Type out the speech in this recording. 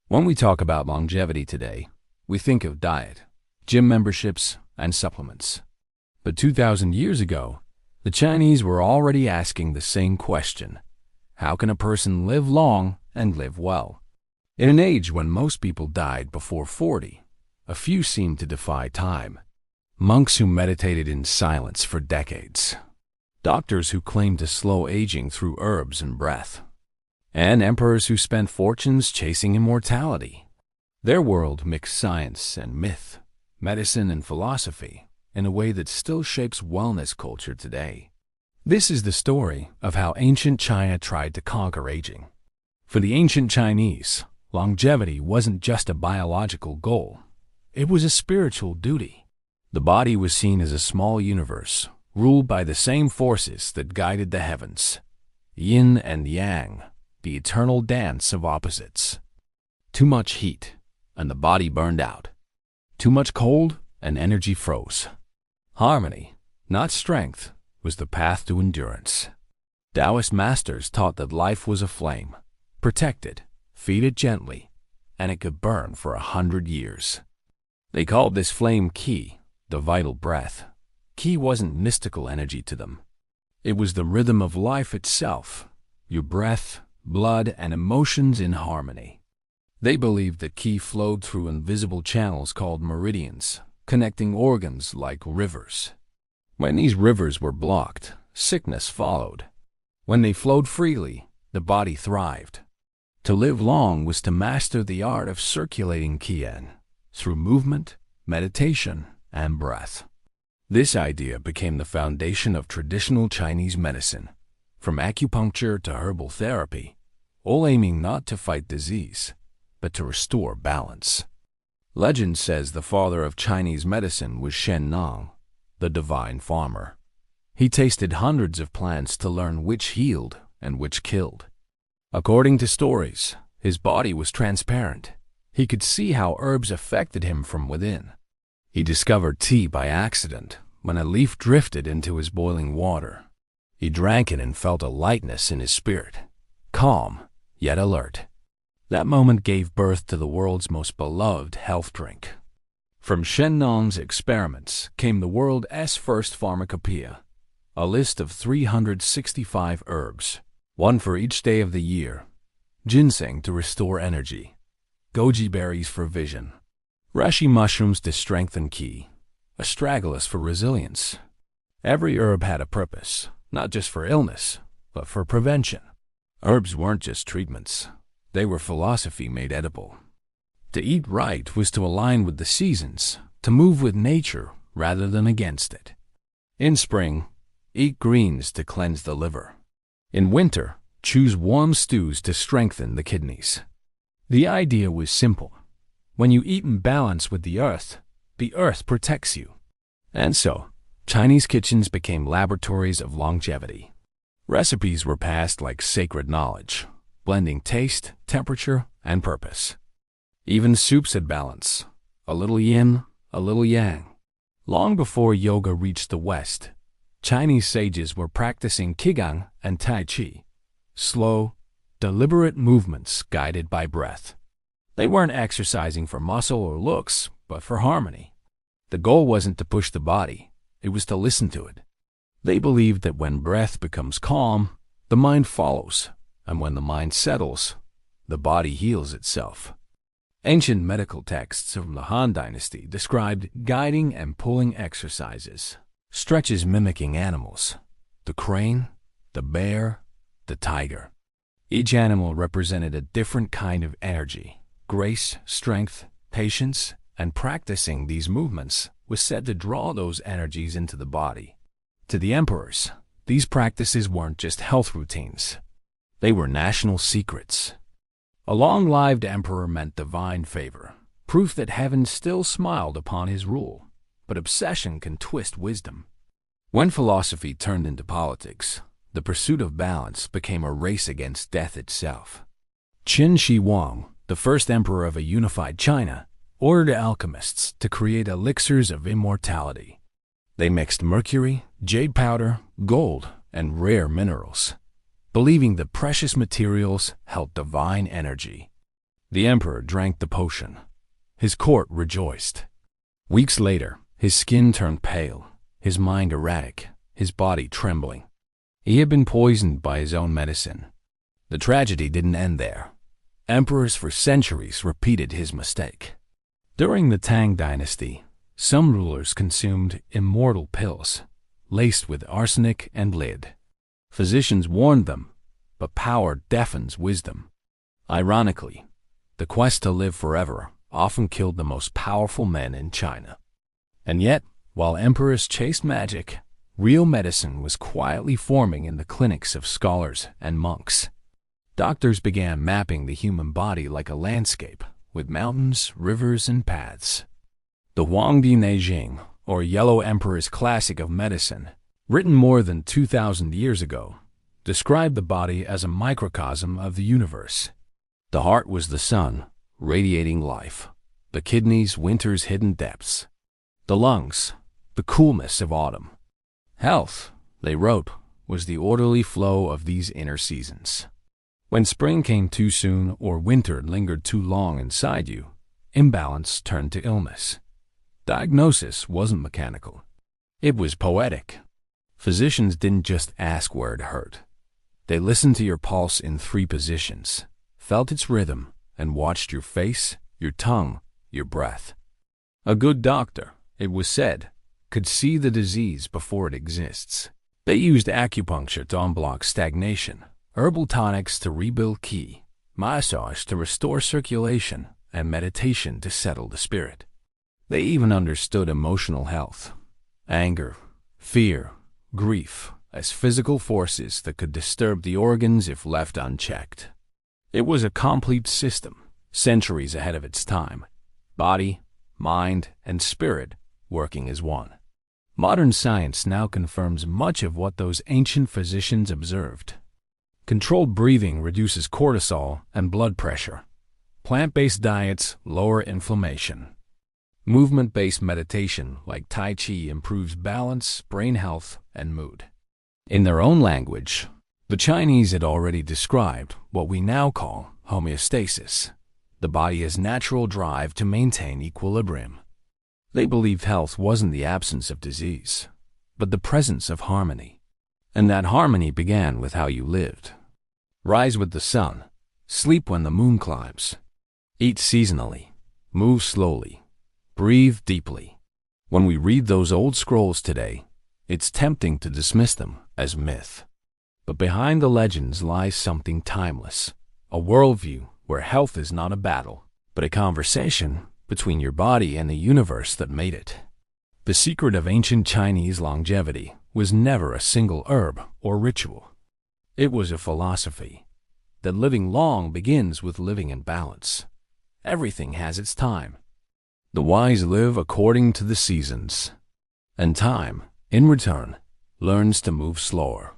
When we talk about longevity today, we think of diet, gym memberships, and supplements. But 2,000 years ago, the Chinese were already asking the same question. How can a person live long and live well? In an age when most people died before 40, a few seemed to defy time. Monks who meditated in silence for decades. Doctors who claimed to slow aging through herbs and breath. And emperors who spent fortunes chasing immortality. Their world mixed science and myth, medicine and philosophy, in a way that still shapes wellness culture today. This is the story of how ancient China tried to conquer aging. For the ancient Chinese, longevity wasn't just a biological goal. It was a spiritual duty. The body was seen as a small universe, ruled by the same forces that guided the heavens. Yin and Yang, the eternal dance of opposites. Too much heat, and the body burned out. Too much cold, and energy froze. Harmony, not strength, was the path to endurance. Daoist masters taught that life was a flame. Protect it, feed it gently, and it could burn for 100 years. They called this flame Qi, the vital breath. Qi wasn't mystical energy to them. It was the rhythm of life itself, your breath, blood, and emotions in harmony. They believed that Qi flowed through invisible channels called meridians, connecting organs like rivers. When these rivers were blocked, sickness followed. When they flowed freely, the body thrived. To live long was to master the art of circulating Qi through movement, meditation, and breath. This idea became the foundation of traditional Chinese medicine, from acupuncture to herbal therapy, all aiming not to fight disease, but to restore balance. Legend says the father of Chinese medicine was Shen Nong, the divine farmer. He tasted hundreds of plants to learn which healed and which killed. According to stories, his body was transparent. He could see how herbs affected him from within. He discovered tea by accident when a leaf drifted into his boiling water. He drank it and felt a lightness in his spirit, calm yet alert. That moment gave birth to the world's most beloved health drink. From Shen Nong's experiments came the world's first pharmacopoeia, a list of 365 herbs, one for each day of the year. Ginseng to restore energy, goji berries for vision, reishi mushrooms to strengthen Qi, astragalus for resilience. Every herb had a purpose, not just for illness, but for prevention. Herbs weren't just treatments. They were philosophy made edible. To eat right was to align with the seasons, to move with nature rather than against it. In spring, eat greens to cleanse the liver. In winter, choose warm stews to strengthen the kidneys. The idea was simple. When you eat in balance with the earth protects you. And so, Chinese kitchens became laboratories of longevity. Recipes were passed like sacred knowledge, blending taste, temperature, and purpose. Even soups had balance, a little yin, a little yang. Long before yoga reached the West, Chinese sages were practicing Qigong and Tai Chi, slow, deliberate movements guided by breath. They weren't exercising for muscle or looks, but for harmony. The goal wasn't to push the body, it was to listen to it. They believed that when breath becomes calm, the mind follows, and when the mind settles, the body heals itself. Ancient medical texts from the Han Dynasty described guiding and pulling exercises, stretches mimicking animals, the crane, the bear, the tiger. Each animal represented a different kind of energy, grace, strength, patience, and practicing these movements was said to draw those energies into the body. To the emperors, these practices weren't just health routines. They were national secrets. A long-lived emperor meant divine favor, proof that heaven still smiled upon his rule. But obsession can twist wisdom. When philosophy turned into politics, the pursuit of balance became a race against death itself. Qin Shi Huang, the first emperor of a unified China, ordered alchemists to create elixirs of immortality. They mixed mercury, jade powder, gold, and rare minerals, believing that precious materials held divine energy. The emperor drank the potion. His court rejoiced. Weeks later, his skin turned pale, his mind erratic, his body trembling. He had been poisoned by his own medicine. The tragedy didn't end there. Emperors for centuries repeated his mistake. During the Tang dynasty, some rulers consumed immortal pills, laced with arsenic and lead. Physicians warned them, but power deafens wisdom. Ironically, the quest to live forever often killed the most powerful men in China. And yet, while emperors chased magic, real medicine was quietly forming in the clinics of scholars and monks. Doctors began mapping the human body like a landscape, with mountains, rivers, and paths. The Huangdi Neijing, or Yellow Emperor's Classic of Medicine, written more than 2,000 years ago, described the body as a microcosm of the universe. The heart was the sun, radiating life. The kidneys, winter's hidden depths. The lungs, the coolness of autumn. Health, they wrote, was the orderly flow of these inner seasons. When spring came too soon or winter lingered too long inside you, imbalance turned to illness. Diagnosis wasn't mechanical. It was poetic. Physicians didn't just ask where it hurt. They listened to your pulse in 3 positions, felt its rhythm, and watched your face, your tongue, your breath. A good doctor, it was said, could see the disease before it exists. They used acupuncture to unblock stagnation, herbal tonics to rebuild qi, massage to restore circulation, and meditation to settle the spirit. They even understood emotional health, anger, fear, grief, as physical forces that could disturb the organs if left unchecked. It was a complete system, centuries ahead of its time, body, mind, and spirit working as one. Modern science now confirms much of what those ancient physicians observed. Controlled breathing reduces cortisol and blood pressure. Plant-based diets lower inflammation. Movement-based meditation like Tai Chi improves balance, brain health, and mood. In their own language, the Chinese had already described what we now call homeostasis, the body's natural drive to maintain equilibrium. They believed health wasn't the absence of disease, but the presence of harmony. And that harmony began with how you lived. Rise with the sun, sleep when the moon climbs, eat seasonally, move slowly, breathe deeply. When we read those old scrolls today, it's tempting to dismiss them as myth. But behind the legends lies something timeless, a worldview where health is not a battle, but a conversation between your body and the universe that made it. The secret of ancient Chinese longevity was never a single herb or ritual. It was a philosophy that living long begins with living in balance. Everything has its time. The wise live according to the seasons, and time, in return, learns to move slower.